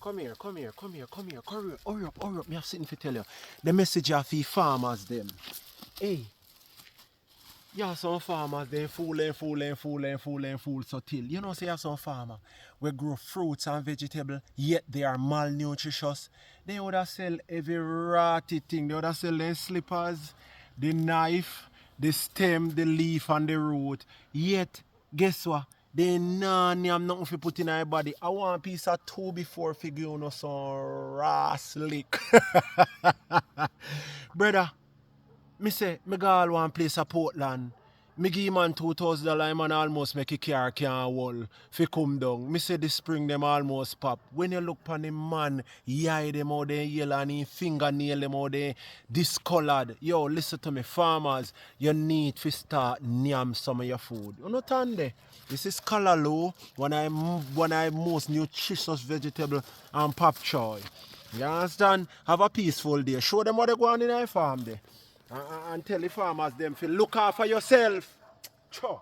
Hurry up. Me have something to tell you. The message of the farmers them. Hey, yeah, some farmers they fool so till. You know, say you have some farmer we grow fruits and vegetables, yet they are malnutritious. They would have sell every ratty thing. They would have sell their slippers, the knife, the stem, the leaf and the root. Yet, guess what? They have nothing to put in their body. I want a piece of two before figure you know some raw slick. Brother, me say, me go all one place a Portland. Me give man $2,000, man almost make a car can't wall fi come down. Me say the spring them almost pop. When you look pon the man, eye them out there yellow and him fingernail them out there discolored. Yo, listen to me, farmers, you need to start nyam some of your food. You know there? This is callaloo, one of most nutritious vegetable and pop choy. You understand? Have a peaceful day. Show them what they go on in their farm there. And tell the farmers them to look after yourself. Cho.